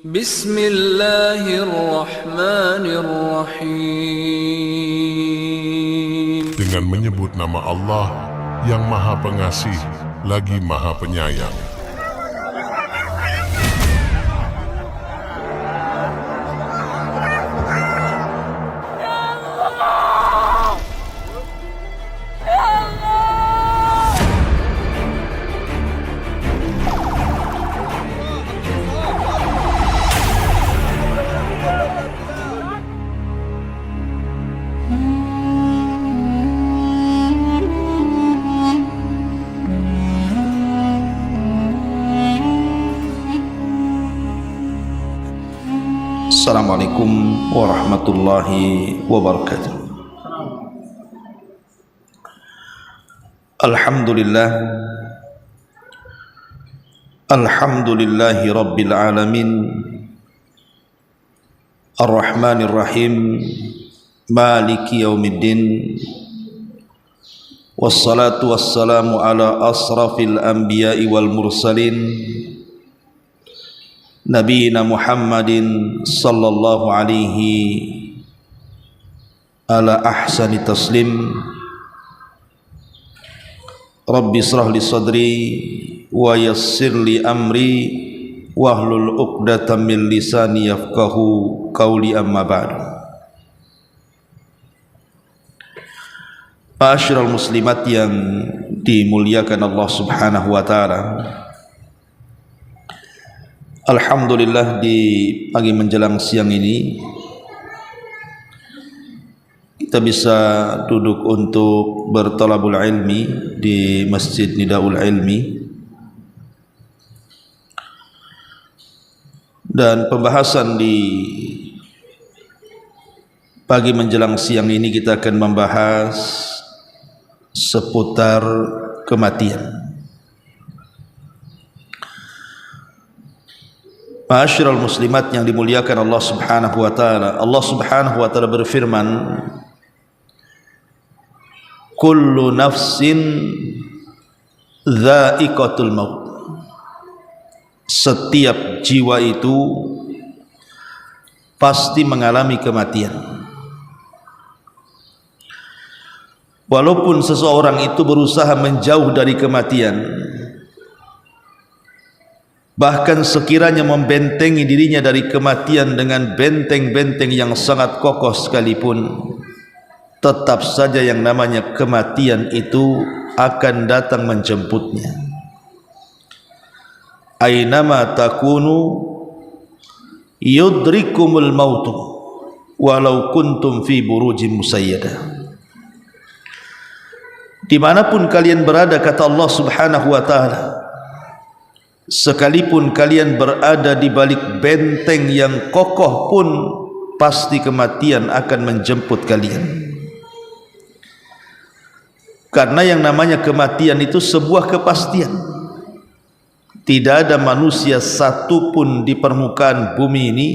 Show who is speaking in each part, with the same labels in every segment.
Speaker 1: Bismillahirrahmanirrahim.
Speaker 2: Dengan menyebut nama Allah yang Maha Pengasih lagi Maha Penyayang.
Speaker 3: Assalamualaikum warahmatullahi wabarakatuh. Alhamdulillahi rabbil alamin, Ar-Rahmanir Rahim, Maliki yaumiddin, wassalatu wassalamu ala asrafil anbiya'i wal mursalin, Nabiina Muhammadin sallallahu alaihi ala ahsani taslim. Rabbi israh li sadri wa yassir li amri wahlul 'uqdatam min lisani yafqahu qawli, amma ba'du. Ma'asyiral muslimat yang dimuliakan Allah Subhanahu wa taala, alhamdulillah di pagi menjelang siang ini kita bisa duduk untuk bertalabul ilmi di Masjid Nidaul Ilmi, dan pembahasan di pagi menjelang siang ini kita akan membahas seputar kematian. Ma'asyiral muslimat yang dimuliakan Allah Subhanahu wa taala, Allah Subhanahu wa taala berfirman, kullu nafsin dha'iqatul maut. Setiap jiwa itu pasti mengalami kematian. Walaupun seseorang itu berusaha menjauh dari kematian, bahkan sekiranya membentengi dirinya dari kematian dengan benteng-benteng yang sangat kokoh sekalipun, tetap saja yang namanya kematian itu akan datang menjemputnya. Ainama takunu yudrikumul mautu walau kuntum fi burujim musayyadah. Dimanapun kalian berada, kata Allah Subhanahu wa ta'ala, sekalipun kalian berada di balik benteng yang kokoh pun, pasti kematian akan menjemput kalian. Karena yang namanya kematian itu sebuah kepastian. Tidak ada manusia satupun di permukaan bumi ini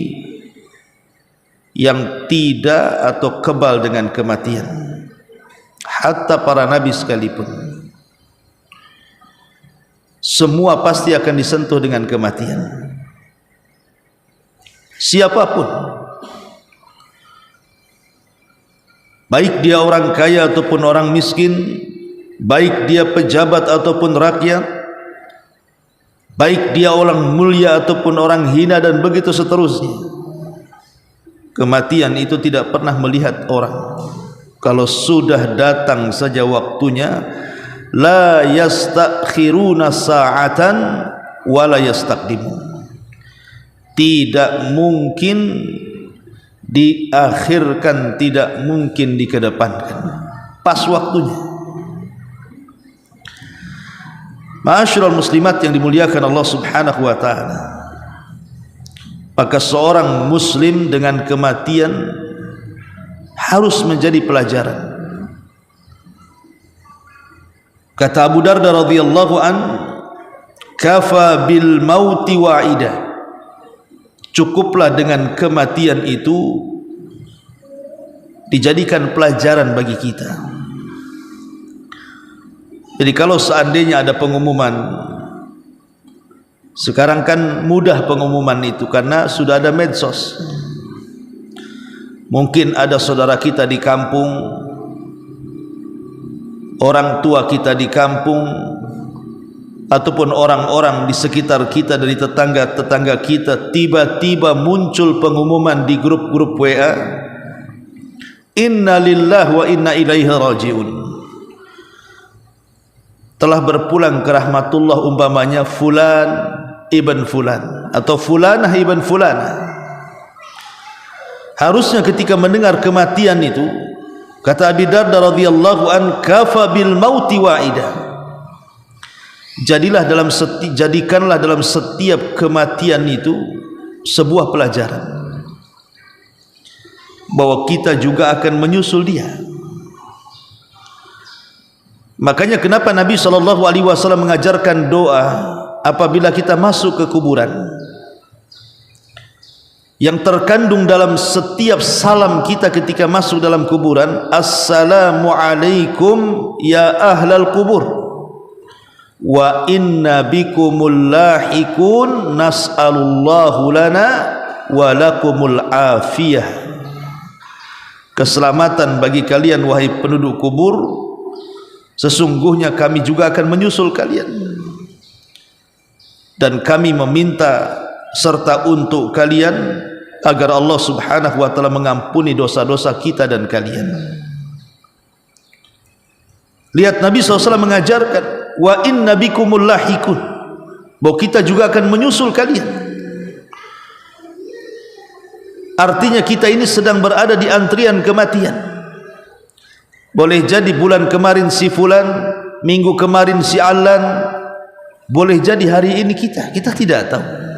Speaker 3: yang tidak atau kebal dengan kematian. Hatta para nabi sekalipun, semua pasti akan disentuh dengan kematian. Siapapun, baik dia orang kaya ataupun orang miskin, baik dia pejabat ataupun rakyat, baik dia orang mulia ataupun orang hina, dan begitu seterusnya. Kematian itu tidak pernah melihat orang. Kalau sudah datang saja waktunya, la yastakhiruna sa'atan wa la yastaqdimun. Tidak mungkin diakhirkan, tidak mungkin dikedepankan. Pas waktunya. Ma'asyiral muslimat yang dimuliakan Allah Subhanahu wa taala, maka seorang muslim dengan kematian harus menjadi pelajaran. Kata Abu Darda radhiyallahu an, kafa bil mauti wa'ida. Cukuplah dengan kematian itu dijadikan pelajaran bagi kita. Jadi kalau seandainya ada pengumuman Sekarang kan mudah pengumuman itu karena sudah ada medsos. Mungkin ada saudara kita di kampung, orang tua kita di kampung, ataupun orang-orang di sekitar kita dari tetangga-tetangga kita, tiba-tiba muncul pengumuman di grup-grup WA, inna lillahi wa inna ilaihi raji'un, telah berpulang ke rahmatullah, umpamanya fulan ibn fulan atau fulanah ibn fulanah. Harusnya ketika mendengar kematian itu, kata Abi Darda radhiyallahu an, kafa bil mauti wa'ida, jadikanlah dalam setiap kematian itu sebuah pelajaran bahwa kita juga akan menyusul dia. Makanya kenapa Nabi SAW mengajarkan doa apabila kita masuk ke kuburan, yang terkandung dalam setiap salam kita ketika masuk dalam kuburan, assalamualaikum ya ahlal kubur wa inna bikumul lahikun nas'alullahu lana wa lakumul afiyah. Keselamatan bagi kalian wahai penduduk kubur, sesungguhnya kami juga akan menyusul kalian, dan kami meminta serta untuk kalian agar Allah subhanahu wa ta'ala mengampuni dosa-dosa kita dan kalian. Lihat, Nabi SAW mengajarkan wa inna bikumul lahikun, bahwa kita juga akan menyusul kalian. Artinya kita ini sedang berada di antrian kematian. Boleh jadi bulan kemarin si fulan, minggu kemarin si alan, boleh jadi hari ini kita tidak tahu.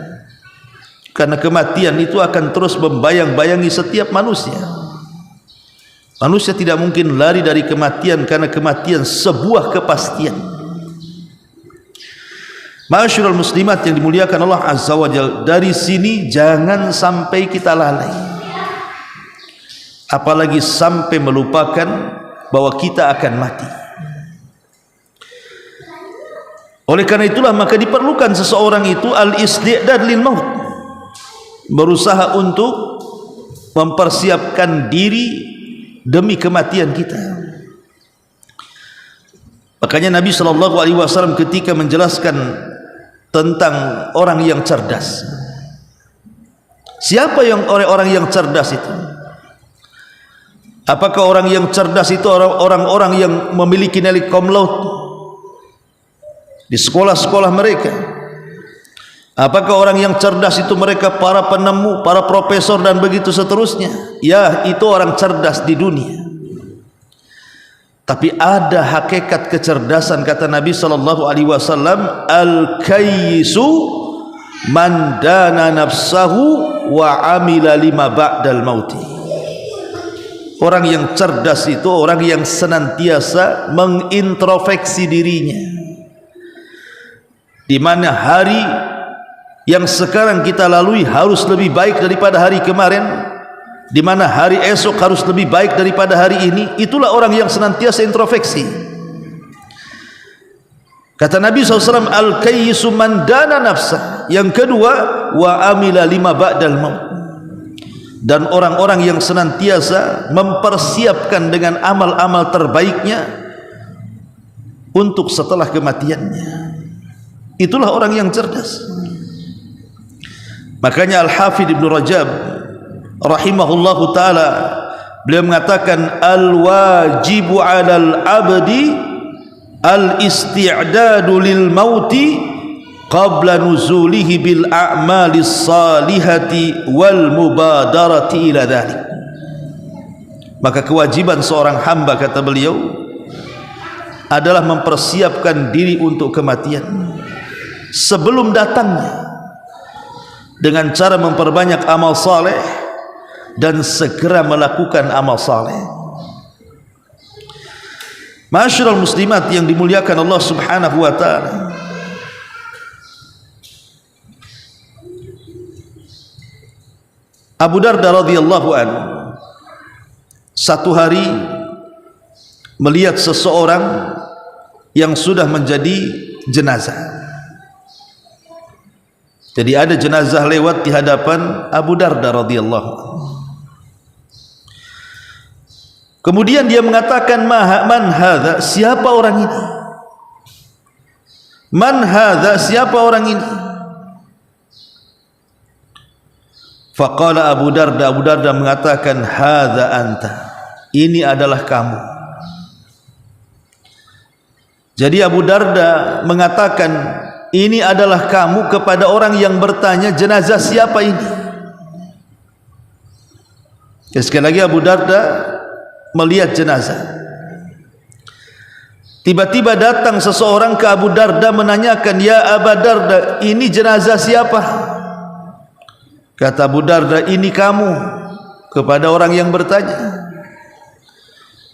Speaker 3: Karena kematian itu akan terus membayang-bayangi setiap manusia. Manusia tidak mungkin lari dari kematian, karena kematian sebuah kepastian. Ma'asyiral muslimat yang dimuliakan Allah Azza wa Jalla, dari sini jangan sampai kita lalai, apalagi sampai melupakan bahwa kita akan mati. Oleh karena itulah maka diperlukan seseorang itu al-isti'dad lil maut, berusaha untuk mempersiapkan diri demi kematian kita. Makanya Nabi SAW ketika menjelaskan tentang orang yang cerdas, siapa yang orang yang cerdas itu? Apakah orang yang cerdas itu orang-orang yang memiliki nilai cum laude di sekolah-sekolah mereka? Apakah orang yang cerdas itu mereka para penemu, para profesor dan begitu seterusnya? Ya, itu orang cerdas di dunia. Tapi ada hakikat kecerdasan, kata Nabi SAW, al-kayyisu man dana nafsahu wa amila lima ba'dal mauti. Orang yang cerdas itu orang yang senantiasa mengintrospeksi dirinya, di mana hari yang sekarang kita lalui harus lebih baik daripada hari kemarin, di mana hari esok harus lebih baik daripada hari ini. Itulah orang yang senantiasa introspeksi. Kata Nabi SAW, al-kayyisu man dana nafsah. Yang kedua, wa amila lima ba'dal maut, dan orang-orang yang senantiasa mempersiapkan dengan amal-amal terbaiknya untuk setelah kematiannya. Itulah orang yang cerdas. Makanya Al-Hafidh Ibn Rajab rahimahullahu ta'ala, beliau mengatakan al-wajibu 'alal 'abdi al-isti'dadu lil mauti qabla nuzulihi bil a'malis salihati wal mubadarati ila dhalik. Maka kewajiban seorang hamba, kata beliau, adalah mempersiapkan diri untuk kematian sebelum datangnya, dengan cara memperbanyak amal saleh dan segera melakukan amal saleh. Ma'asyiral muslimat yang dimuliakan Allah Subhanahu wa ta'ala, Abu Darda radhiyallahu anhu satu hari melihat seseorang yang sudah menjadi jenazah. Jadi ada jenazah lewat di hadapan Abu Darda radhiyallahu anhu. Kemudian dia mengatakan, man hadza, siapa orang ini? Man hadza, siapa orang ini? Faqala Abu Darda mengatakan, hadza anta, ini adalah kamu. Jadi Abu Darda mengatakan, ini adalah kamu kepada orang yang bertanya, jenazah siapa ini? Sekali lagi Abu Darda melihat jenazah. Tiba-tiba datang seseorang ke Abu Darda menanyakan, ya Abu Darda, ini jenazah siapa? Kata Abu Darda, ini kamu, kepada orang yang bertanya.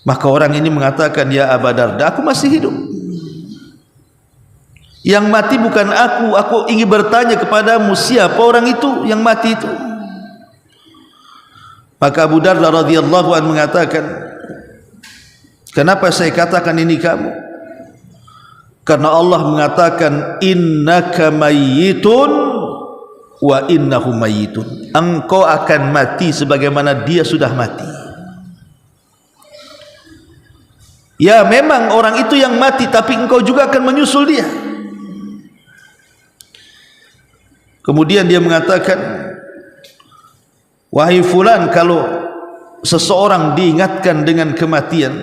Speaker 3: Maka orang ini mengatakan, ya Abu Darda, aku masih hidup. Yang mati bukan aku ingin bertanya kepadamu, siapa orang itu yang mati itu? Maka Abu Darda radhiyallahu anhu mengatakan, kenapa saya katakan ini kamu? Karena Allah mengatakan, innaka mayyitun wa innahu mayyitun, engkau akan mati sebagaimana dia sudah mati. Ya memang orang itu yang mati, tapi engkau juga akan menyusul dia. Kemudian dia mengatakan, wahai fulan, kalau seseorang diingatkan dengan kematian,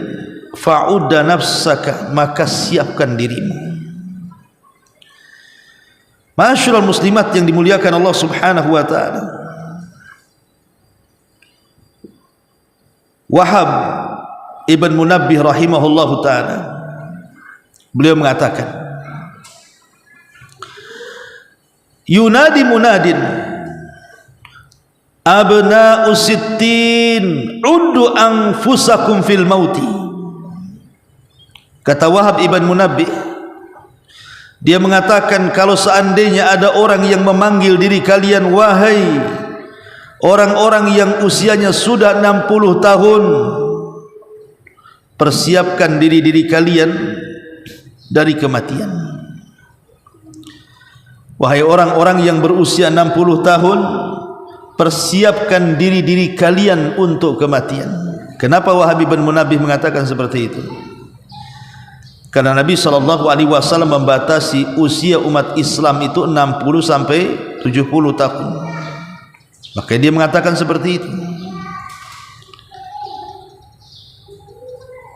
Speaker 3: fa'udda nafsaka, maka siapkan dirimu. Ma'asyiral muslimat yang dimuliakan Allah Subhanahu wa taala. Wahab Ibn Munabbih rahimahullahu taala, beliau mengatakan, yunadi munadin abna'u sittin uddu anfusakum fil mauti. Kata Wahab Ibn Munabbih, dia mengatakan, kalau seandainya ada orang yang memanggil diri kalian, wahai orang-orang yang usianya sudah 60 tahun, persiapkan diri-diri kalian dari kematian. Wahai orang-orang yang berusia 60 tahun, persiapkan diri-diri kalian untuk kematian. Kenapa Wahab bin Munabbih mengatakan seperti itu? Karena Nabi SAW membatasi usia umat Islam itu 60 sampai 70 tahun. Maka dia mengatakan seperti itu.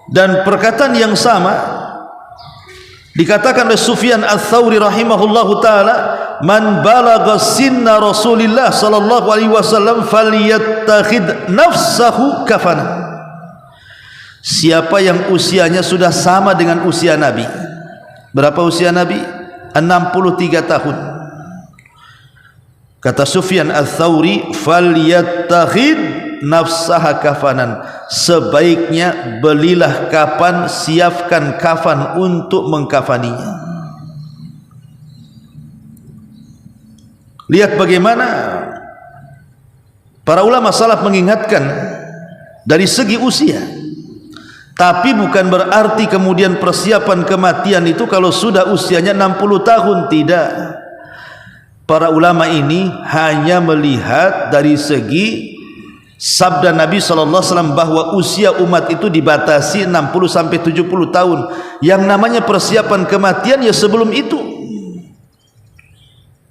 Speaker 3: Dan perkataan yang sama dikatakan oleh Sufyan Ats-Tsauri rahimahullahu taala, man balagha sinna Rasulillah sallallahu alaihi wasallam falyattakhid nafsahu kafana. Siapa yang usianya sudah sama dengan usia Nabi. Berapa usia Nabi? 63 tahun. Kata Sufyan Ats-Tsauri, falyattakhid nafsaha kafanan, sebaiknya belilah kafan, siapkan kafan untuk mengkafaninya. Lihat bagaimana para ulama salaf mengingatkan dari segi usia. Tapi bukan berarti kemudian persiapan kematian itu kalau sudah usianya 60 tahun, tidak. Para ulama ini hanya melihat dari segi sabda Nabi SAW bahwa usia umat itu dibatasi 60 sampai 70 tahun. Yang namanya persiapan kematian ya sebelum itu.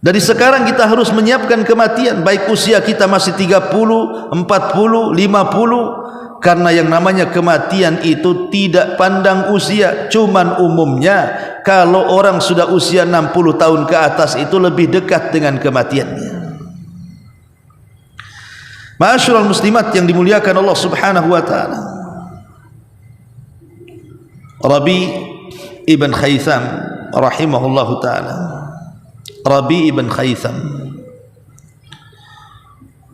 Speaker 3: Dari sekarang kita harus menyiapkan kematian, baik usia kita masih 30, 40, 50, karena yang namanya kematian itu tidak pandang usia. Cuman umumnya kalau orang sudah usia 60 tahun ke atas itu lebih dekat dengan kematiannya. Ma'asyiral muslimat yang dimuliakan Allah Subhanahu wa taala, Rabi ibn Khaytham rahimahullahu taala, Rabi ibn Khaytham,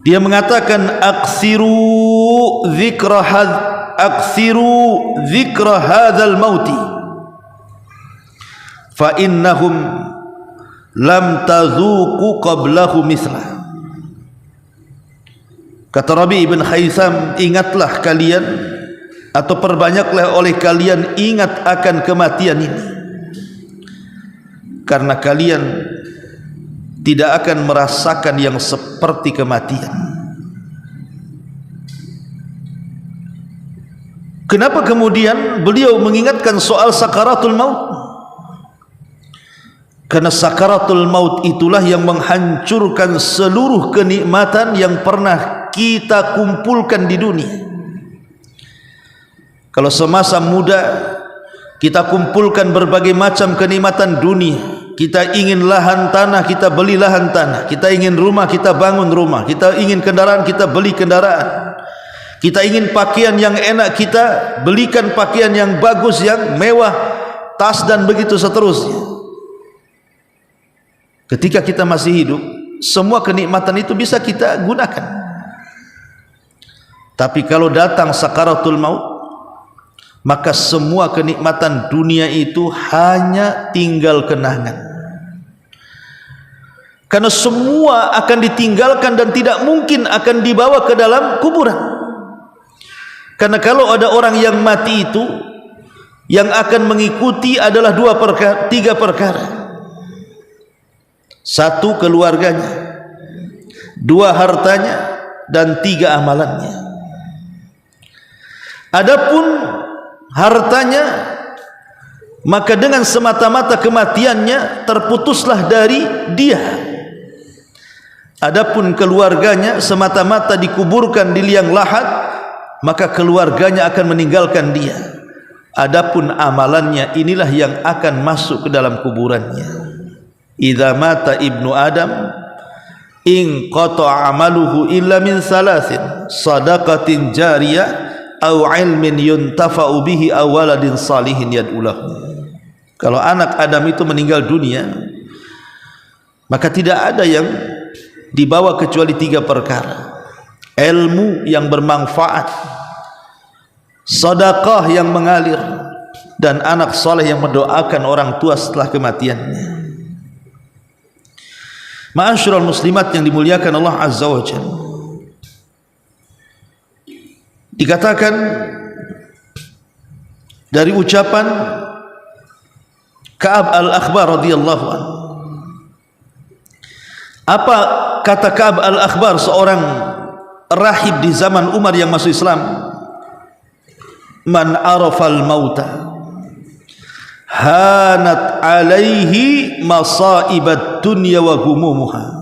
Speaker 3: dia mengatakan, aksiru dzikra hadzal mauti fa innahum lam tazuqu qablahu mithlah. Kata Rabi ibn Khaytham, ingatlah kalian atau perbanyaklah oleh kalian ingat akan kematian ini, karena kalian tidak akan merasakan yang seperti kematian. Kenapa kemudian beliau mengingatkan soal sakaratul maut? Karena sakaratul maut itulah yang menghancurkan seluruh kenikmatan yang pernah kita kumpulkan di dunia. Kalau semasa muda kita kumpulkan berbagai macam kenikmatan dunia, kita ingin lahan tanah, kita beli lahan tanah, kita ingin rumah, kita bangun rumah, kita ingin kendaraan, kita beli kendaraan, kita ingin pakaian yang enak, kita belikan pakaian yang bagus, yang mewah, tas dan begitu seterusnya. Ketika kita masih hidup, semua kenikmatan itu bisa kita gunakan. Tapi kalau datang sakaratul maut, maka semua kenikmatan dunia itu hanya tinggal kenangan. Karena semua akan ditinggalkan dan tidak mungkin akan dibawa ke dalam kuburan. Karena kalau ada orang yang mati itu, yang akan mengikuti adalah tiga perkara. Satu, keluarganya, dua, hartanya, dan tiga, amalannya. Adapun hartanya, maka dengan semata-mata kematiannya terputuslah dari dia. Adapun keluarganya, semata-mata dikuburkan di liang lahat, maka keluarganya akan meninggalkan dia. Adapun amalannya, inilah yang akan masuk ke dalam kuburannya. Idza mata ibnu Adam in qata'a amaluhu illa min salasin, sadaqatin jariyah aw ilmin yuntafa'u bihi aw waladin salihin yad'u lahu. Kalau anak Adam itu meninggal dunia, maka tidak ada yang dibawa kecuali tiga perkara: ilmu yang bermanfaat, sedekah yang mengalir, dan anak saleh yang mendoakan orang tua setelah kematiannya. Ma'asyiral muslimat yang dimuliakan Allah Azza wa Jalla, dikatakan dari ucapan Ka'ab al-Akhbar radhiyallahu anhu. Apa kata Ka'ab al-Akhbar, seorang rahib di zaman Umar yang masuk Islam? Man arafal mauta hanat alaihi masaibat dunya wa humumuha.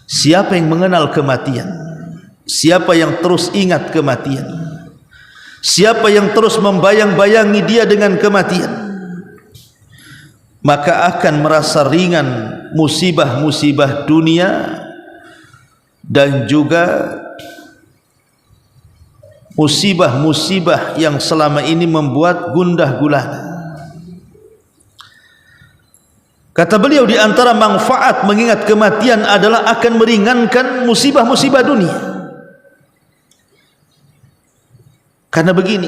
Speaker 3: Siapa yang mengenal kematian, siapa yang terus ingat kematian, siapa yang terus membayang-bayangi dia dengan kematian, maka akan merasa ringan musibah-musibah dunia dan juga musibah-musibah yang selama ini membuat gundah gulana. Kata beliau, di antara manfaat mengingat kematian adalah akan meringankan musibah-musibah dunia. Karena begini,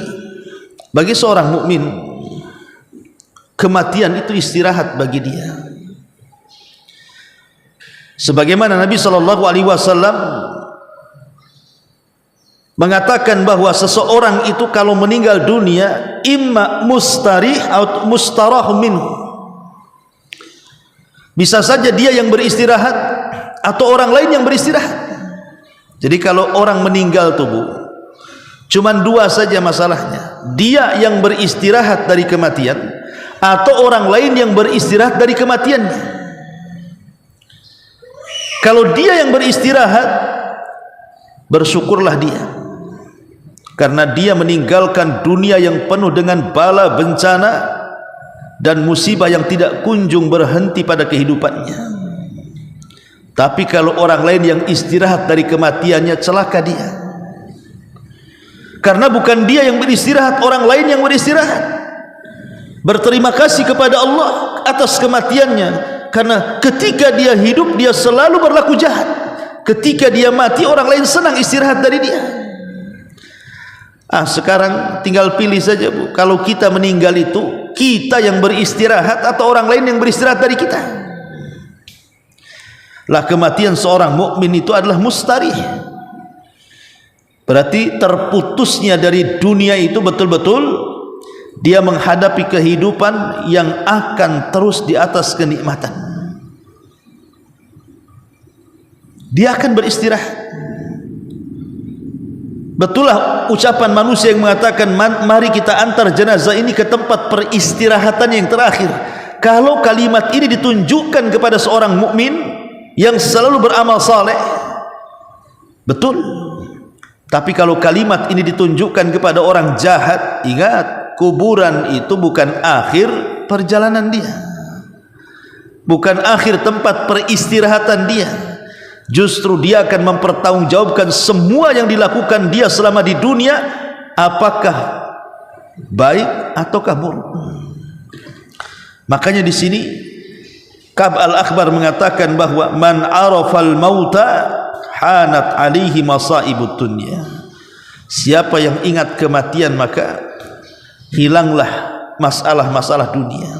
Speaker 3: bagi seorang mukmin, kematian itu istirahat bagi dia. Sebagaimana Nabi SAW mengatakan bahwa seseorang itu kalau meninggal dunia, imma mustarih atau mustarah minhu. Bisa saja dia yang beristirahat atau orang lain yang beristirahat. Jadi kalau orang meninggal tubuh, cuman dua saja masalahnya: dia yang beristirahat dari kematian atau orang lain yang beristirahat dari kematiannya. Kalau dia yang beristirahat, bersyukurlah dia, karena dia meninggalkan dunia yang penuh dengan bala bencana dan musibah yang tidak kunjung berhenti pada kehidupannya. Tapi kalau orang lain yang istirahat dari kematiannya, celaka dia, karena bukan dia yang beristirahat, orang lain yang beristirahat. Berterima kasih kepada Allah atas kematiannya, karena ketika dia hidup dia selalu berlaku jahat, ketika dia mati orang lain senang istirahat dari dia. Sekarang tinggal pilih saja, Bu, kalau kita meninggal itu kita yang beristirahat atau orang lain yang beristirahat dari kita. Lah, kematian seorang mukmin itu adalah mustarih, berarti terputusnya dari dunia itu betul-betul dia menghadapi kehidupan yang akan terus di atas kenikmatan. dia akan beristirahat. Betullah ucapan manusia yang mengatakan, mari kita antar jenazah ini ke tempat peristirahatan yang terakhir. Kalau kalimat ini ditunjukkan kepada seorang mukmin yang selalu beramal saleh, betul. Tapi kalau kalimat ini ditunjukkan kepada orang jahat, ingat, kuburan itu bukan akhir perjalanan dia, bukan akhir tempat peristirahatan dia. Justru dia akan mempertanggungjawabkan semua yang dilakukan dia selama di dunia, apakah baik ataukah buruk. Makanya di sini Ka'b al-Akhbar mengatakan bahwa man arafal mauta hanat alaihi masaibud dunya. Siapa yang ingat kematian maka hilanglah masalah-masalah dunia.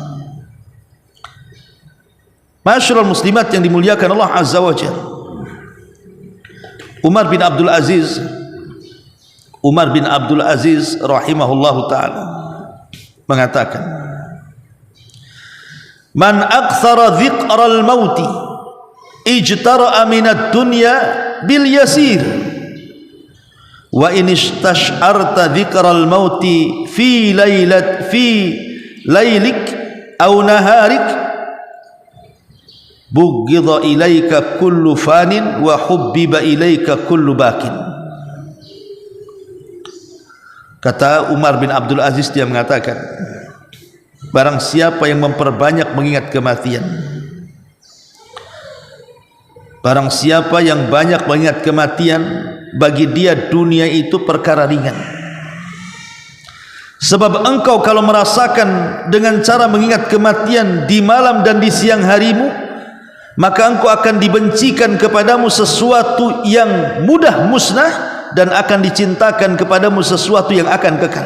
Speaker 3: Masyarul muslimat yang dimuliakan Allah Azza wa Jalla, Umar bin Abdul Aziz rahimahullahu ta'ala mengatakan, man aktsara dzikral mauti ijtara'a minad dunya bil yasir wa in istash'arta dzikral mauti fi lailik aw naharik bughidha ilaika kullu fanin wa hubbiba ilaika kullu bakin. Kata Umar bin Abdul Aziz, dia mengatakan, barang siapa yang memperbanyak mengingat kematian, barang siapa yang banyak mengingat kematian, bagi dia dunia itu perkara ringan. Sebab engkau kalau merasakan dengan cara mengingat kematian di malam dan di siang harimu, maka engkau akan dibencikan kepadamu sesuatu yang mudah musnah, dan akan dicintakan kepadamu sesuatu yang akan kekal.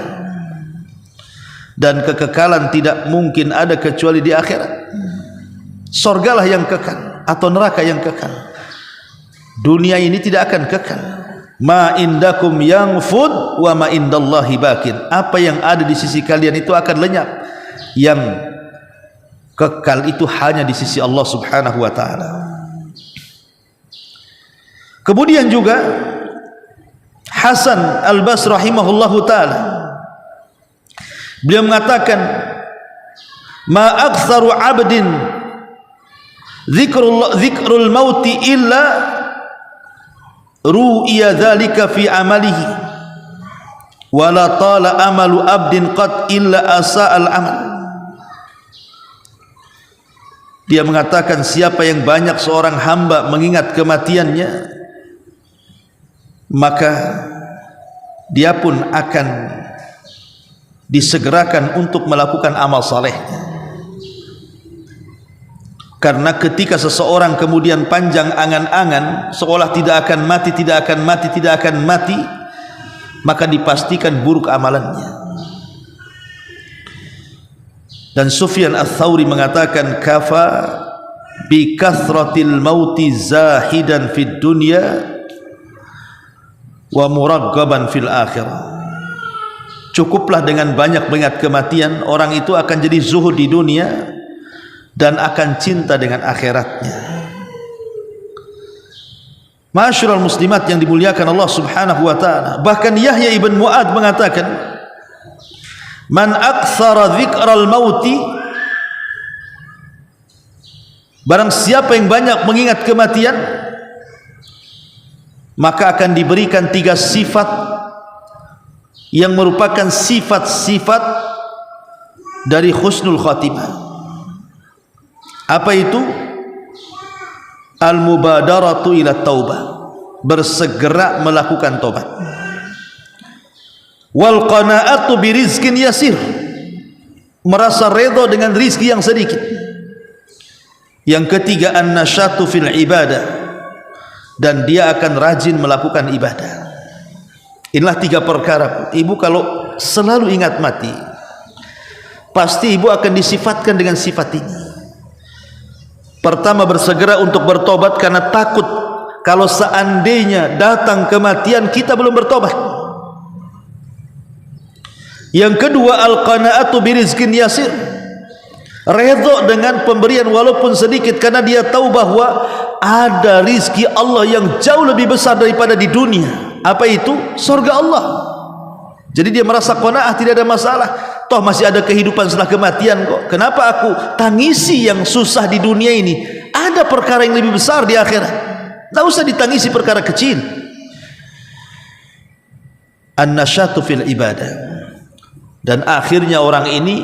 Speaker 3: Dan kekekalan tidak mungkin ada kecuali di akhirat. Surgalah yang kekal atau neraka yang kekal. Dunia ini tidak akan kekal. Ma indakum yanfud wa ma indallahi bakin. Apa yang ada di sisi kalian itu akan lenyap. Yang kekal itu hanya di sisi Allah Subhanahu wa taala. Kemudian juga Hasan Al-Basri rahimahullahu taala, beliau mengatakan, ma aktsaru 'abdin dzikrul mauti illa ru'iya dzalika fi amalihi wa la tala amalu 'abdin qad illa asa'al amal. Dia mengatakan, siapa yang banyak seorang hamba mengingat kematiannya, maka dia pun akan disegerakan untuk melakukan amal salehnya. Karena ketika seseorang kemudian panjang angan-angan seolah tidak akan mati, maka dipastikan buruk amalannya. Dan Sufyan Ats-Tsauri mengatakan, kafa bi kathratil mauti zahidan fid dunya wa muraggaban fil akhirah. Cukuplah dengan banyak mengingat kematian, orang itu akan jadi zuhud di dunia dan akan cinta dengan akhiratnya. Masyarul muslimat yang dimuliakan Allah Subhanahu wa taala, bahkan Yahya ibn Mu'ad mengatakan, man aktsara dzikral mauti, barang siapa yang banyak mengingat kematian, maka akan diberikan 3 sifat yang merupakan sifat-sifat dari husnul khatimah. Apa itu? Al-mubadaratu ila taubah, bersegera melakukan tobat. Wal qanaatu birizqin yasir, merasa redha dengan rizki yang sedikit. Yang ketiga, an-nasyatu fil ibadah, dan dia akan rajin melakukan ibadah. Inilah 3 perkara. Ibu kalau selalu ingat mati, pasti ibu akan disifatkan dengan sifat ini. Pertama, bersegera untuk bertobat karena takut kalau seandainya datang kematian kita belum bertobat. Yang kedua, al-qanaatu birizqin yasir, redha dengan pemberian walaupun sedikit, karena dia tahu bahwa ada rizki Allah yang jauh lebih besar daripada di dunia. Apa itu? Surga Allah. Jadi dia merasa qanaah, tidak ada masalah, toh masih ada kehidupan setelah kematian kok. Kenapa aku tangisi yang susah di dunia ini? Ada perkara yang lebih besar di akhirat. Tak usah ditangisi perkara kecil. An-nasyatu fil ibadah. Dan akhirnya orang ini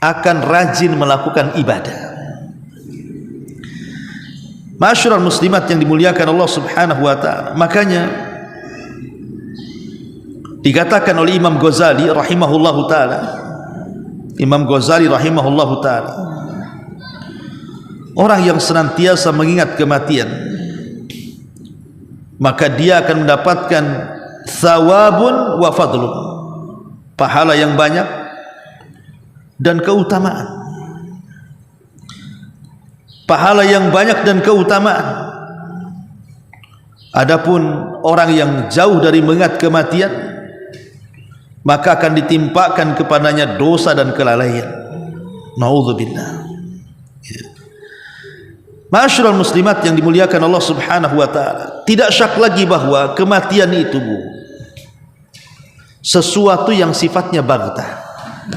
Speaker 3: akan rajin melakukan ibadah. Ma'asyiral muslimat yang dimuliakan Allah Subhanahu wa taala. Makanya dikatakan oleh Imam Ghazali rahimahullahu taala, Imam Ghazali rahimahullahu taala, orang yang senantiasa mengingat kematian, maka dia akan mendapatkan thawabun wa fadlun, pahala yang banyak dan keutamaan. Pahala yang banyak dan keutamaan. Adapun orang yang jauh dari mengingat kematian, maka akan ditimpakan kepadanya dosa dan kelalaian. Naudzubillah. Ma'asyiral muslimat yang dimuliakan Allah Subhanahu wa taala, tidak syak lagi bahwa kematian itu sesuatu yang sifatnya baghtah.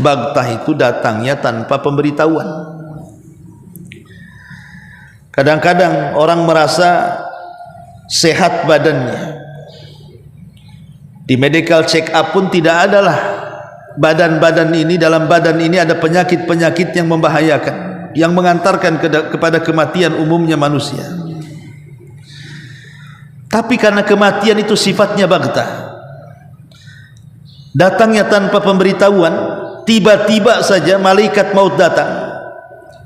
Speaker 3: Baghtah itu datangnya tanpa pemberitahuan. Kadang-kadang orang merasa sehat badannya, di medical check up pun tidak adalah badan-badan ini, dalam badan ini ada penyakit-penyakit yang membahayakan, yang mengantarkan kepada kematian umumnya manusia. Tapi karena kematian itu sifatnya baghtah, datangnya tanpa pemberitahuan, tiba-tiba saja malaikat maut datang.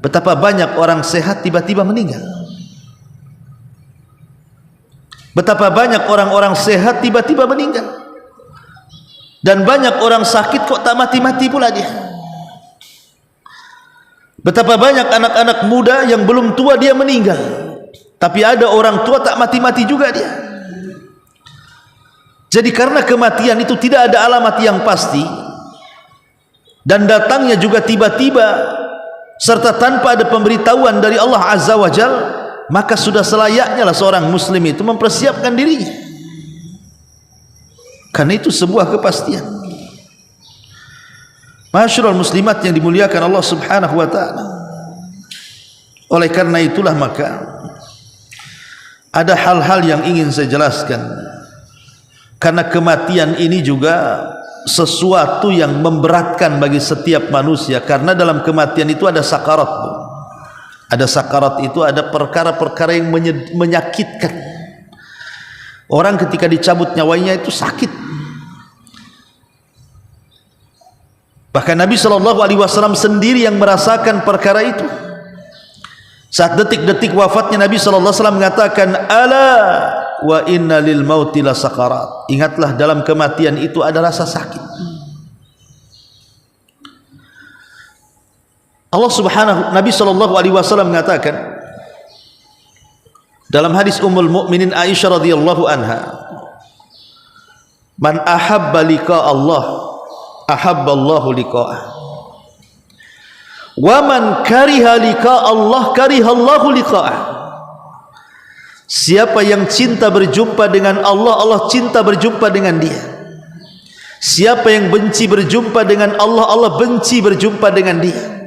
Speaker 3: Betapa banyak orang sehat tiba-tiba meninggal. Betapa banyak orang-orang sehat tiba-tiba meninggal. Dan banyak orang sakit kok tak mati-mati pula dia. Betapa banyak anak-anak muda yang belum tua dia meninggal, tapi ada orang tua tak mati-mati juga dia. Jadi karena kematian itu tidak ada alamat yang pasti, dan datangnya juga tiba-tiba serta tanpa ada pemberitahuan dari Allah Azza wa Jal, maka sudah selayaknya lah seorang muslim itu mempersiapkan dirinya, karena itu sebuah kepastian. Ma'asyiral muslimat yang dimuliakan Allah Subhanahu wa taala, oleh karena itulah maka ada hal-hal yang ingin saya jelaskan, karena kematian ini juga sesuatu yang memberatkan bagi setiap manusia. Karena dalam kematian itu ada sakarat. Ada sakarat itu ada perkara-perkara yang menyakitkan. Orang ketika dicabut nyawanya itu sakit. Bahkan Nabi SAW sendiri yang merasakan perkara itu. Saat detik-detik wafatnya Nabi SAW mengatakan, ala wa inna lil mauti la sakarat. Ingatlah, dalam kematian itu ada rasa sakit. Nabi SAW mengatakan dalam hadis Ummul Mukminin Aisyah radhiyallahu anha, man ahabba liqa Allah ahabba Allahu liqa'ah, wa man kariha liqa Allah kariha Allahu liqa'ah. Siapa yang cinta berjumpa dengan Allah, Allah cinta berjumpa dengan dia. Siapa yang benci berjumpa dengan Allah, Allah benci berjumpa dengan dia.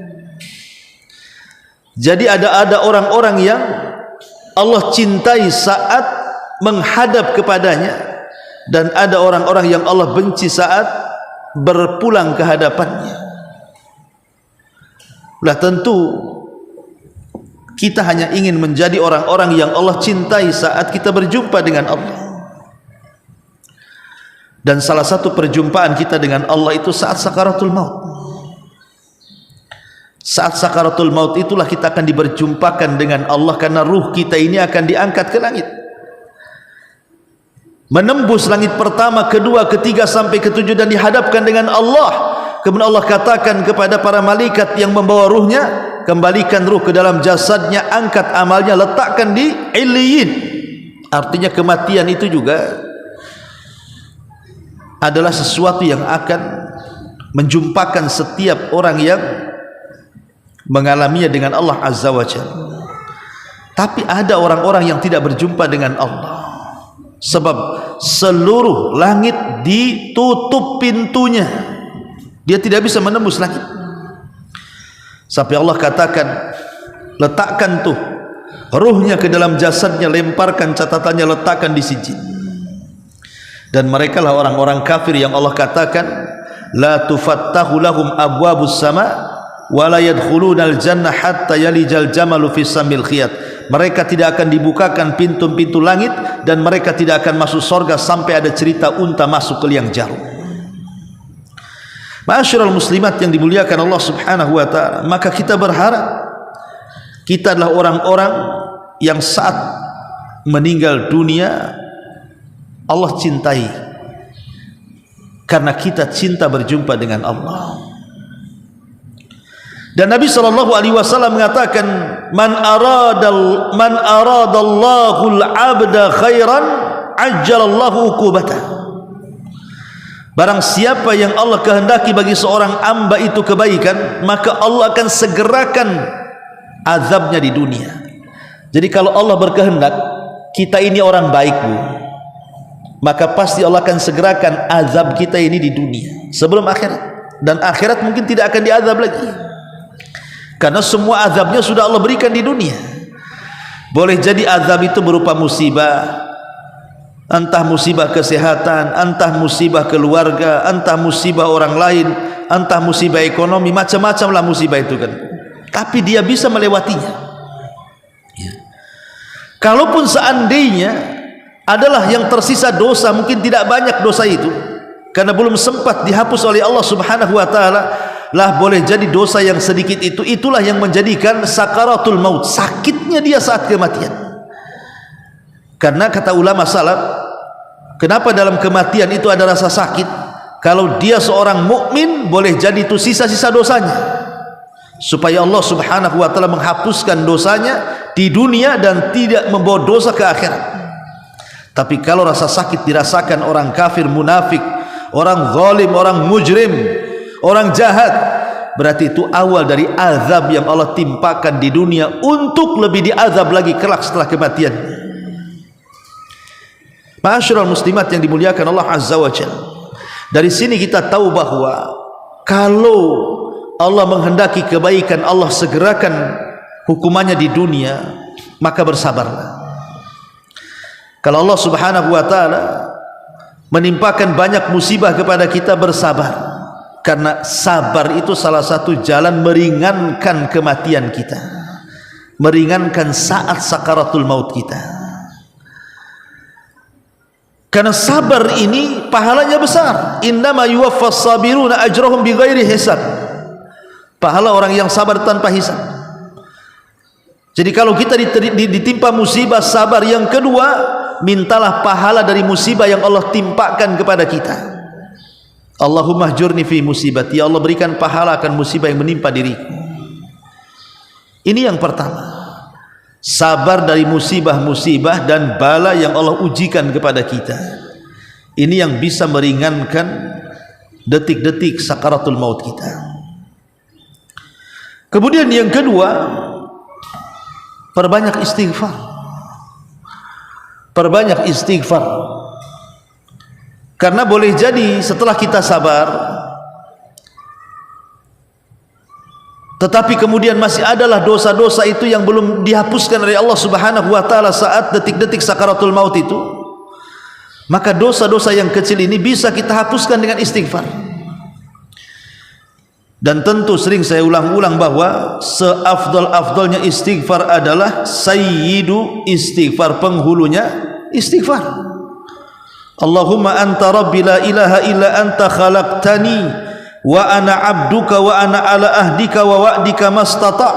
Speaker 3: Jadi ada orang-orang yang Allah cintai saat menghadap kepadanya, dan ada orang-orang yang Allah benci saat berpulang ke hadapannya. Lah tentu kita hanya ingin menjadi orang-orang yang Allah cintai saat kita berjumpa dengan Allah. Dan salah satu perjumpaan kita dengan Allah itu saat sakaratul maut. Saat sakaratul maut itulah kita akan diberjumpakan dengan Allah, karena ruh kita ini akan diangkat ke langit, menembus langit pertama, kedua, ketiga sampai ketujuh, dan dihadapkan dengan Allah. Kemudian Allah katakan kepada para malaikat yang membawa ruhnya, kembalikan ruh ke dalam jasadnya, angkat amalnya, letakkan di Illiyin. Artinya kematian itu juga adalah sesuatu yang akan menjumpakan setiap orang yang mengalaminya dengan Allah Azza wa Jalla. Tapi ada orang-orang yang tidak berjumpa dengan Allah, sebab seluruh langit ditutup pintunya, dia tidak bisa menembus langit. Sampai Allah katakan, letakkan tuh ruhnya ke dalam jasadnya, lemparkan catatannya, letakkan di sijil. Dan mereka lah orang-orang kafir yang Allah katakan, la tufattahu lahum abwabus sama wa la yadkhulunal jannah hatta yalijal jamalu fis samil khiyat. Mereka tidak akan dibukakan pintu-pintu langit, dan mereka tidak akan masuk surga sampai ada cerita unta masuk ke liang jarum. Ma'asyiral muslimat yang dimuliakan Allah Subhanahu wa taala, maka kita berharap kita adalah orang-orang yang saat meninggal dunia Allah cintai, karena kita cinta berjumpa dengan Allah. Dan Nabi SAW mengatakan, man aradallahu al-abda khairan ajjalallahu uqubatah. Barang siapa yang Allah kehendaki bagi seorang hamba itu kebaikan, maka Allah akan segerakan azabnya di dunia. Jadi kalau Allah berkehendak kita ini orang baik, Bu, maka pasti Allah akan segerakan azab kita ini di dunia sebelum akhirat. Dan akhirat mungkin tidak akan diazab lagi, karena semua azabnya sudah Allah berikan di dunia. Boleh jadi azab itu berupa musibah, entah musibah kesehatan, entah musibah keluarga, entah musibah orang lain, entah musibah ekonomi, macam-macam lah musibah itu kan. Tapi dia bisa melewatinya ya. Kalaupun seandainya adalah yang tersisa dosa, mungkin tidak banyak dosa itu karena belum sempat dihapus oleh Allah Subhanahu wa taala, lah boleh jadi dosa yang sedikit itu, itulah yang menjadikan sakaratul maut, sakitnya dia saat kematian. Karena kata ulama salaf, kenapa dalam kematian itu ada rasa sakit? Kalau dia seorang mukmin, boleh jadi itu sisa-sisa dosanya, supaya Allah Subhanahu wa taala menghapuskan dosanya di dunia dan tidak membawa dosa ke akhirat. Tapi kalau rasa sakit dirasakan orang kafir, munafik, orang zalim, orang mujrim, orang jahat, berarti itu awal dari azab yang Allah timpakan di dunia untuk lebih diazab lagi kelak setelah kematian. Ma'asyiral muslimat yang dimuliakan Allah Azza wa Jalla, dari sini kita tahu bahwa kalau Allah menghendaki kebaikan, Allah segerakan hukumannya di dunia, maka bersabarlah. Kalau Allah Subhanahu wa taala menimpakan banyak musibah kepada kita, bersabar, karena sabar itu salah satu jalan meringankan kematian kita, meringankan saat sakaratul maut kita. Karena sabar ini pahalanya besar. Innama yuwaffas sabiruna ajrahum bighairi hisab. Pahala orang yang sabar tanpa hisab. Jadi kalau kita ditimpa musibah, sabar. Yang kedua, mintalah pahala dari musibah yang Allah timpakan kepada kita. Allahumma ajurni fi musibati, ya Allah berikan pahala akan musibah yang menimpa diriku. Ini yang pertama, sabar dari musibah-musibah dan bala yang Allah ujikan kepada kita. Ini yang bisa meringankan detik-detik sakaratul maut kita. Kemudian yang kedua, perbanyak istighfar. Perbanyak istighfar. Karena boleh jadi setelah kita sabar, tetapi kemudian masih adalah dosa-dosa itu yang belum dihapuskan oleh Allah Subhanahu wa taala saat detik-detik sakaratul maut itu, maka dosa-dosa yang kecil ini bisa kita hapuskan dengan istighfar. Dan tentu sering saya ulang-ulang bahwa seafdal-afdalnya istighfar adalah sayyidu istighfar, penghulunya istighfar. Allahumma anta rabbi la ilaha illa anta khalaqtani wa ana abduka wa ana ala ahdika wa wa'dika mastata'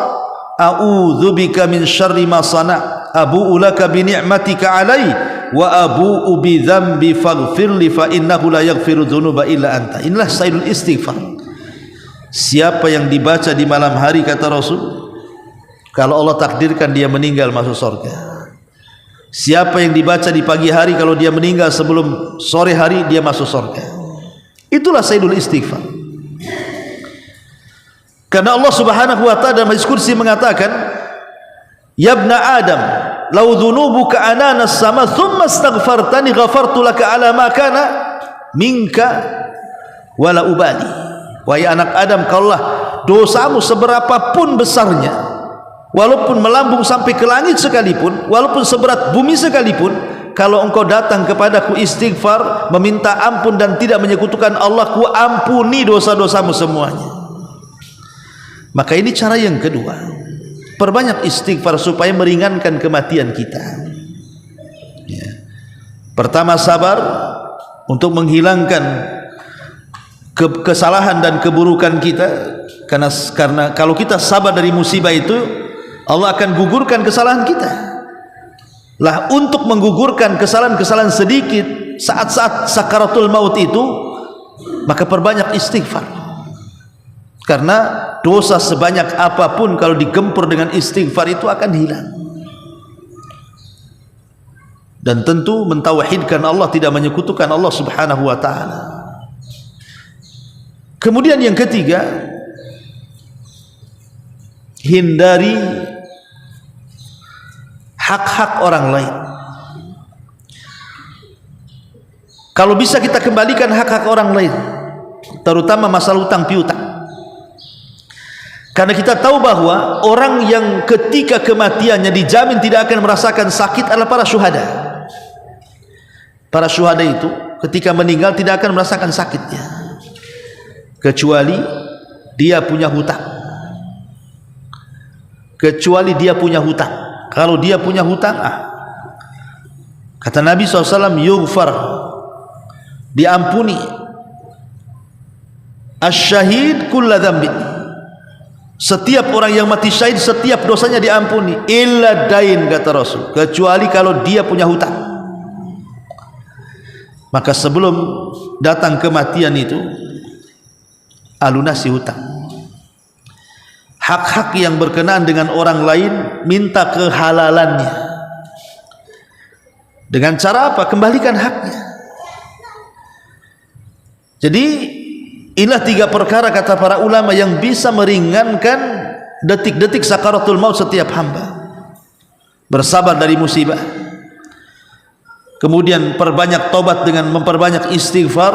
Speaker 3: a'udzu bika min syarri ma sana' abu'u laka bi ni'matika 'alai wa abu'u bi dzambi faghfirli fa innahu la yaghfiru dzunuba illa anta. Inilah sayyidul istighfar. Siapa yang dibaca di malam hari, kata Rasul, kalau Allah takdirkan dia meninggal masuk surga. Siapa yang dibaca di pagi hari, kalau dia meninggal sebelum sore hari, dia masuk surga. Itulah sayyidul istighfar. Karena Allah Subhanahu wa taala dalam hadis qudsi mengatakan, "Ya ibna Adam, law dhunubuka anana as-sama thumma astaghfartani ghafartu laka ala ma kana minka wala ubali." Wahai anak Adam, kalaulah dosamu seberapapun besarnya, walaupun melambung sampai ke langit sekalipun, walaupun seberat bumi sekalipun, kalau engkau datang kepadaku istighfar, meminta ampun dan tidak menyekutukan Allah, ku ampuni dosa-dosamu semuanya. Maka ini cara yang kedua, perbanyak istighfar supaya meringankan kematian kita. Ya. Pertama, sabar untuk menghilangkan kesalahan dan keburukan kita, karena kalau kita sabar dari musibah itu, Allah akan gugurkan kesalahan kita. Lah, untuk menggugurkan kesalahan-kesalahan sedikit saat-saat sakaratul maut itu, maka perbanyak istighfar. Karena dosa sebanyak apapun kalau digempur dengan istighfar itu akan hilang. Dan tentu mentauhidkan Allah, tidak menyekutukan Allah Subhanahu wa taala. Kemudian yang ketiga, hindari hak-hak orang lain. Kalau bisa kita kembalikan hak-hak orang lain, terutama masalah hutang piutang. Karena kita tahu bahwa orang yang ketika kematiannya dijamin tidak akan merasakan sakit adalah para syuhada. Para syuhada itu ketika meninggal tidak akan merasakan sakitnya, kecuali dia punya hutang. Kecuali dia punya hutang. Kalau dia punya hutang, kata Nabi SAW, yughfar, diampuni, asyahid kulla dzambin, setiap orang yang mati syahid setiap dosanya diampuni, illa dain, kata Rasul, kecuali kalau dia punya hutang. Maka sebelum datang kematian itu, alunasi hutang. Hak-hak yang berkenaan dengan orang lain, minta kehalalannya. Dengan cara apa? Kembalikan haknya. Jadi inilah 3 perkara, kata para ulama, yang bisa meringankan detik-detik sakaratul maut setiap hamba. Bersabar dari musibah, kemudian perbanyak tobat dengan memperbanyak istighfar,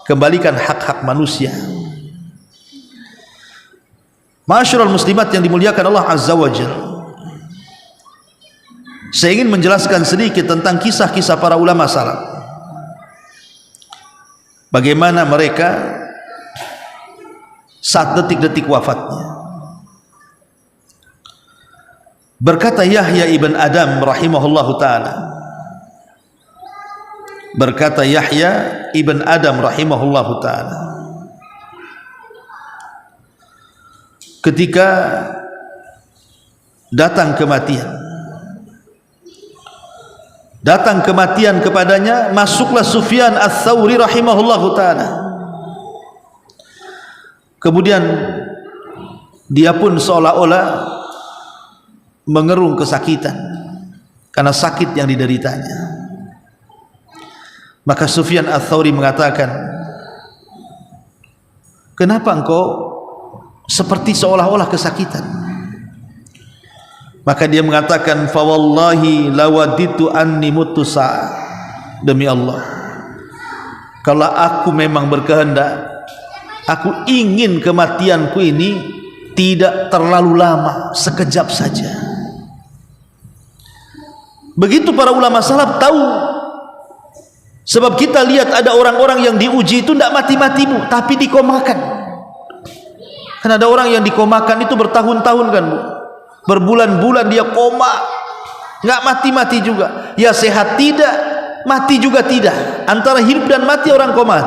Speaker 3: kembalikan hak-hak manusia. Ma'asyiral muslimat yang dimuliakan Allah Azza wa Jalla, saya ingin menjelaskan sedikit tentang kisah-kisah para ulama salaf, bagaimana mereka saat detik-detik wafatnya. Berkata Yahya ibn Adam rahimahullahu ta'ala, berkata Yahya ibn Adam rahimahullahu ta'ala, ketika datang kematian kepadanya, masuklah Sufyan Ats-Tsauri rahimahullahu ta'ala. Kemudian dia pun seolah-olah mengerung kesakitan karena sakit yang dideritanya. Maka Sufyan Ats-Tsauri mengatakan, kenapa engkau seperti seolah-olah kesakitan? Maka dia mengatakan, fa wallahi lawaditu anni mutu sa'ah, demi Allah, kalau aku memang berkehendak, aku ingin kematianku ini tidak terlalu lama, sekejap saja. Begitu para ulama salaf tahu. Sebab kita lihat ada orang-orang yang diuji itu tidak mati-mati, Bu, tapi dikomakan. Kan ada orang yang dikomakan itu bertahun-tahun kan, Bu, berbulan-bulan dia koma, nggak mati-mati juga. Ya sehat tidak, mati juga tidak, antara hidup dan mati orang koma.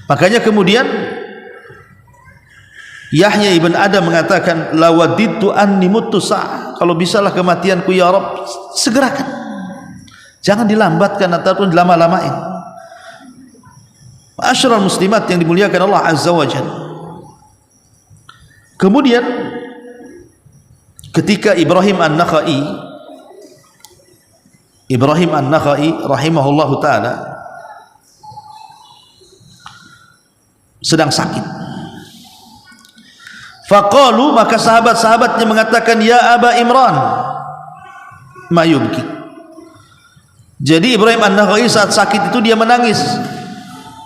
Speaker 3: Makanya kemudian Yahya ibn Adam mengatakan, lawaditu anni mutu sa'ah, kalau bisalah kematianku ya Rabb, segerakan, jangan dilambatkan ataupun dilama-lamain. Ma'asyiral muslimat yang dimuliakan Allah Azza wa Jalla. Kemudian ketika Ibrahim An-Nakhai rahimahullahu ta'ala sedang sakit, Faqalu, maka sahabat-sahabatnya mengatakan, ya Aba Imran, ma yubki. Jadi Ibrahim An-Nakha'i saat sakit itu dia menangis.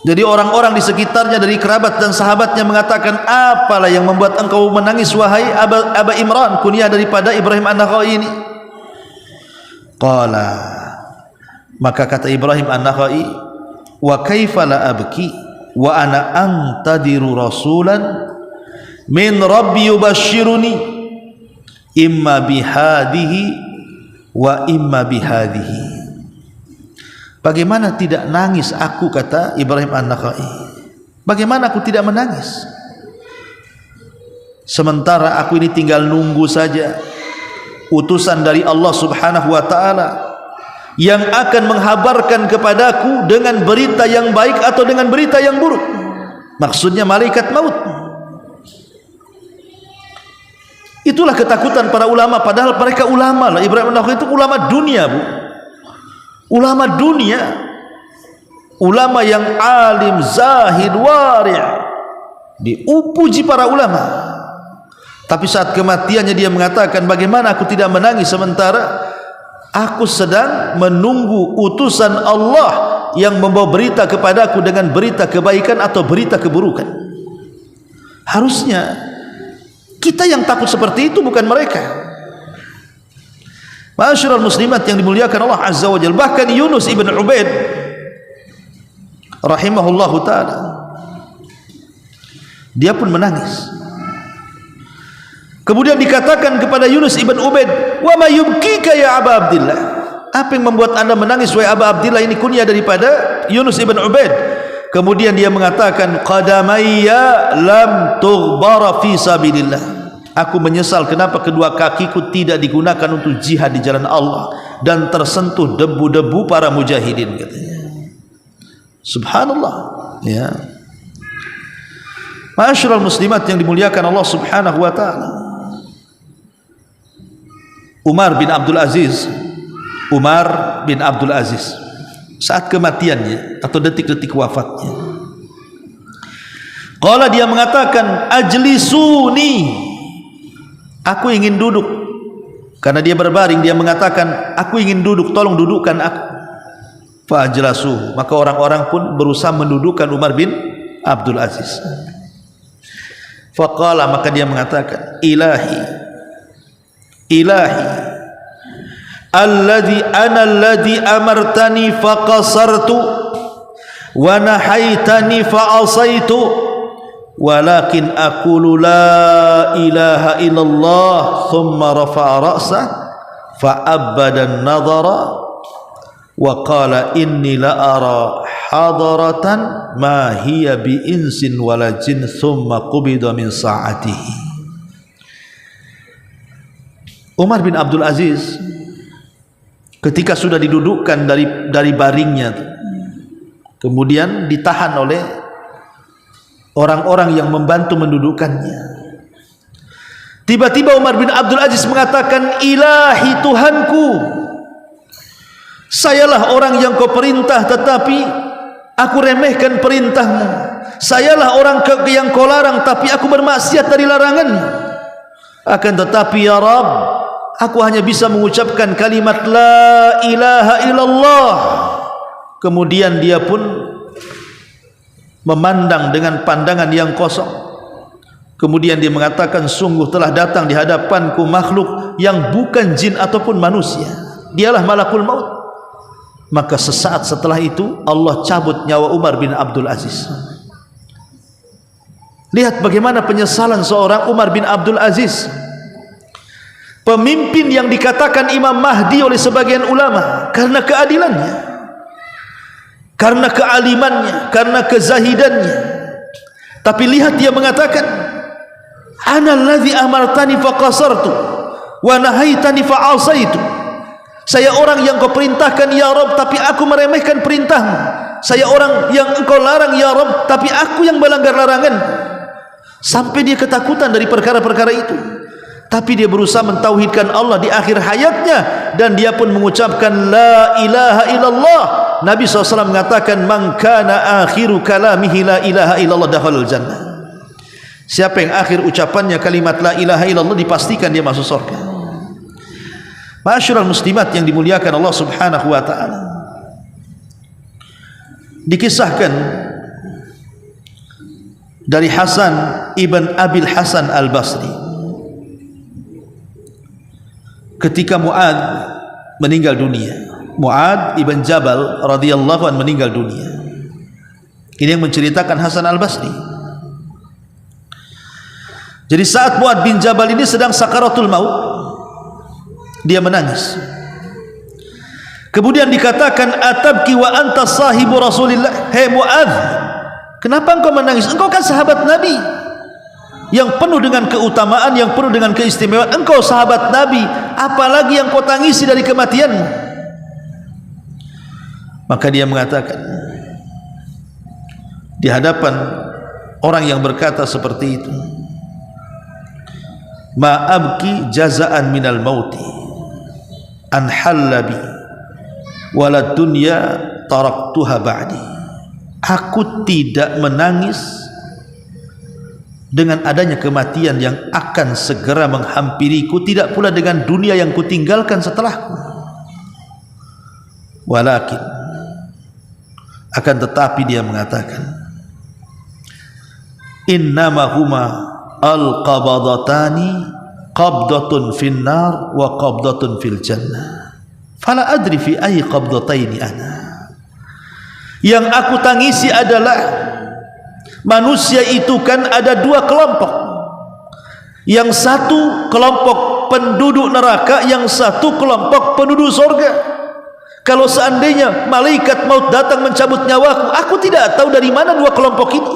Speaker 3: Jadi orang-orang di sekitarnya dari kerabat dan sahabatnya mengatakan, apalah yang membuat engkau menangis wahai Aba Imran, kunyah daripada Ibrahim An-Nakha'i ini. Qala, maka kata Ibrahim An-Nakha'i, wa kaifa la abki wa ana antadiru rasulan min rabbi yubashshiruni imma bihadihi wa imma bihadihi. Bagaimana tidak nangis aku, kata Ibrahim An-Nakha'i. Bagaimana aku tidak menangis? Sementara aku ini tinggal nunggu saja utusan dari Allah Subhanahu wa ta'ala yang akan menghabarkan kepadaku dengan berita yang baik atau dengan berita yang buruk. Maksudnya malaikat maut. Itulah ketakutan para ulama, padahal mereka ulama lah. Ibrahim An-Nakha'i itu ulama dunia, Bu. Ulama dunia, ulama yang alim, zahid, wari', diupuji para ulama. Tapi saat kematiannya dia mengatakan, bagaimana aku tidak menangis sementara aku sedang menunggu utusan Allah yang membawa berita kepadaku dengan berita kebaikan atau berita keburukan. Harusnya kita yang takut seperti itu, bukan mereka. Ma'asyiral muslimat yang dimuliakan Allah Azza wa Jalla. Bahkan Yunus ibn Ubaid rahimahullahu ta'ala, dia pun menangis. Kemudian dikatakan kepada Yunus ibn Ubaid, wa ma yubkika ya Aba Abdillah, apa yang membuat anda menangis wahai Aba Abdillah? Ini kunyah daripada Yunus ibn Ubaid. Kemudian dia mengatakan, qadamayya lam tughbara fi sabilillah, aku menyesal kenapa kedua kakiku tidak digunakan untuk jihad di jalan Allah dan tersentuh debu-debu para mujahidin, katanya. Subhanallah, ya. Ma'asyiral muslimat yang dimuliakan Allah Subhanahu wa ta'ala. Umar bin Abdul Aziz saat kematiannya atau detik-detik wafatnya, qala, dia mengatakan, ajlisuni, aku ingin duduk. Karena dia berbaring, dia mengatakan, aku ingin duduk, tolong dudukkan aku. Fa'ajlasuhu, maka orang-orang pun berusaha mendudukkan Umar bin Abdul Aziz. Faqala, maka dia mengatakan, ilahi alladhi amartani faqasartu wa nahaitani fa'asaitu walakin aqulu la ilaha illallah. Thumma rafa'a ra'sah fa'abbada an-nadhara wa qala inni la ara hadaratan ma hiya bi insin wala jin thumma qubida min sa'atihi. Umar bin Abdul Aziz ketika sudah didudukkan dari baringnya, kemudian ditahan oleh orang-orang yang membantu mendudukkannya, tiba-tiba Umar bin Abdul Aziz mengatakan, ilahi Tuhanku, sayalah orang yang kau perintah tetapi aku remehkan perintahmu, sayalah orang yang kau larang tapi aku bermaksiat dari laranganmu. Akan tetapi ya Rabb, aku hanya bisa mengucapkan kalimat la ilaha illallah. Kemudian dia pun memandang dengan pandangan yang kosong. Kemudian dia mengatakan, sungguh telah datang di hadapanku makhluk yang bukan jin ataupun manusia, dialah malakul maut. Maka sesaat setelah itu Allah cabut nyawa Umar bin Abdul Aziz. Lihat bagaimana penyesalan seorang Umar bin Abdul Aziz, pemimpin yang dikatakan Imam Mahdi oleh sebagian ulama karena keadilannya, karena kealimannya, karena kezahidannya. Tapi lihat dia mengatakan, ana alladhi amartani faqasartu wa nahaitani fa'asaitu, saya orang yang kau perintahkan ya Rabb tapi aku meremehkan perintahmu, saya orang yang engkau larang ya Rabb tapi aku yang melanggar larangan. Sampai dia ketakutan dari perkara-perkara itu, tapi dia berusaha mentauhidkan Allah di akhir hayatnya, dan dia pun mengucapkan la ilaha illallah. Nabi SAW mengatakan, man kana akhiru kalamihi la ilaha illallah dakhalal jannah. Siapa yang akhir ucapannya kalimat la ilaha illallah, dipastikan dia masuk surga. Ma'asyiral muslimat yang dimuliakan Allah Subhanahu wa taala. Dikisahkan dari Hasan ibn Abil Hasan Al-Basri, ketika Mu'ad meninggal dunia, Mu'ad ibn Jabal radhiyallahu anhu meninggal dunia. Ini yang menceritakan Hasan Al-Basri. Jadi saat Mu'ad bin Jabal ini sedang sakaratul maut, dia menangis. Kemudian dikatakan, atabki wa anta sahibu Rasulillah. Hei Mu'ad, kenapa engkau menangis? Engkau kan sahabat Nabi yang penuh dengan keutamaan, yang penuh dengan keistimewaan. Engkau sahabat Nabi, apalagi yang kau tangisi dari kematianmu? Maka dia mengatakan di hadapan orang yang berkata seperti itu, ma abki jazaan minal mauti an hallabi walad dunya taraktuha ba'di. Aku tidak menangis dengan adanya kematian yang akan segera menghampiriku, tidak pula dengan dunia yang kutinggalkan setelahku. Walakin, akan tetapi dia mengatakan, innamahuma al-qabadatani qabdatun fin nar wa qabdatun fil jannah. Fala adri fi ayyi qabdataini ana. Yang aku tangisi adalah manusia itu kan ada dua kelompok. Yang satu kelompok penduduk neraka, yang satu kelompok penduduk surga. Kalau seandainya malaikat maut datang mencabut nyawaku, aku tidak tahu dari mana dua kelompok ini.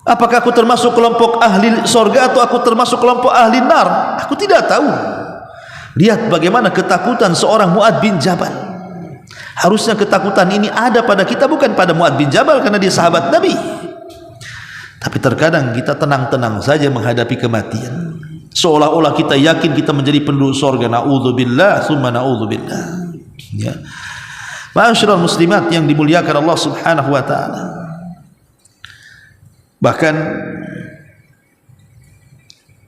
Speaker 3: Apakah aku termasuk kelompok ahli surga atau aku termasuk kelompok ahli nar? Aku tidak tahu. Lihat bagaimana ketakutan seorang Mu'ad bin Jabal. Harusnya ketakutan ini ada pada kita, bukan pada Mu'ad bin Jabal karena dia sahabat Nabi. Tapi terkadang kita tenang-tenang saja menghadapi kematian, seolah-olah kita yakin kita menjadi penduduk surga. Na'udzubillah tsumma na'udzubillah. Ya. Ma'asyiral muslimat yang dimuliakan Allah Subhanahu wa taala. Bahkan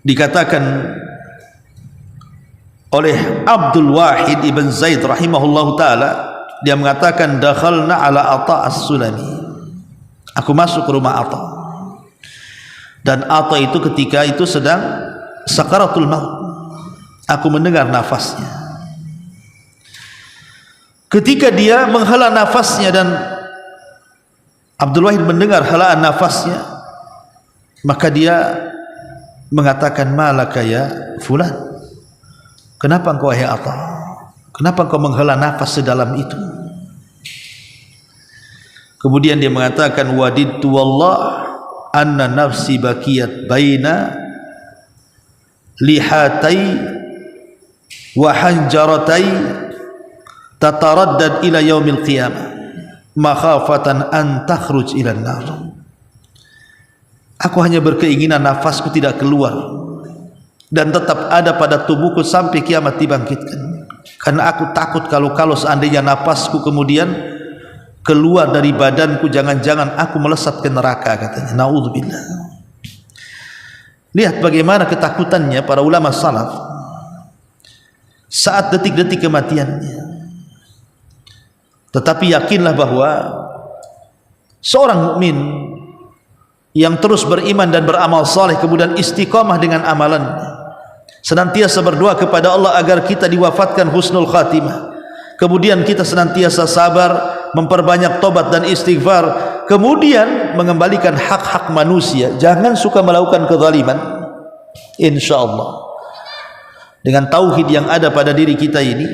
Speaker 3: dikatakan oleh Abdul Wahid ibn Zaid rahimahullahu taala, dia mengatakan, dakhalna ala Atha as-Sulami. Aku masuk ke rumah Atha, dan Atha itu ketika itu sedang sakaratul maut. Aku mendengar nafasnya. Ketika dia menghela nafasnya dan Abdul Wahid mendengar helaan nafasnya, maka dia mengatakan, malaka ya fulan, kenapa engkau wahai Atha, kenapa engkau menghela nafas sedalam itu? Kemudian dia mengatakan, wadidtu wallah anna nafsi bakiyat baina lihatai wa hanjaratai tataraddad ila yaumil qiyamah makhafatan an takhruj ila nar. Aku hanya berkeinginan nafasku tidak keluar dan tetap ada pada tubuhku sampai kiamat dibangkitkan, karena aku takut kalau seandainya nafasku kemudian keluar dari badanku, jangan-jangan aku melesat ke neraka, katanya. Naudzubillah. Lihat bagaimana ketakutannya para ulama salaf saat detik-detik kematiannya. Tetapi yakinlah bahwa seorang mukmin yang terus beriman dan beramal saleh, kemudian istiqamah dengan amalannya, senantiasa berdoa kepada Allah agar kita diwafatkan husnul khatimah, kemudian kita senantiasa sabar, memperbanyak tobat dan istighfar, kemudian mengembalikan hak-hak manusia, jangan suka melakukan kezaliman. Insyaallah dengan tauhid yang ada pada diri kita ini,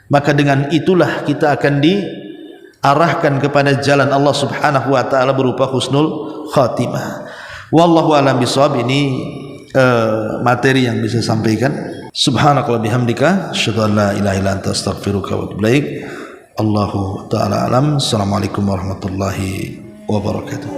Speaker 3: maka dengan itulah kita akan diarahkan kepada jalan Allah Subhanahu wa taala berupa husnul khatimah. Wallahu a'lam bishawab. Ini materi yang bisa sampaikan. Subhanakallah bihamdika asyhadu an la ilaha illa anta astaghfiruka wa atubu ilaik. Allahu taala alam. Assalamualaikum warahmatullahi wabarakatuh.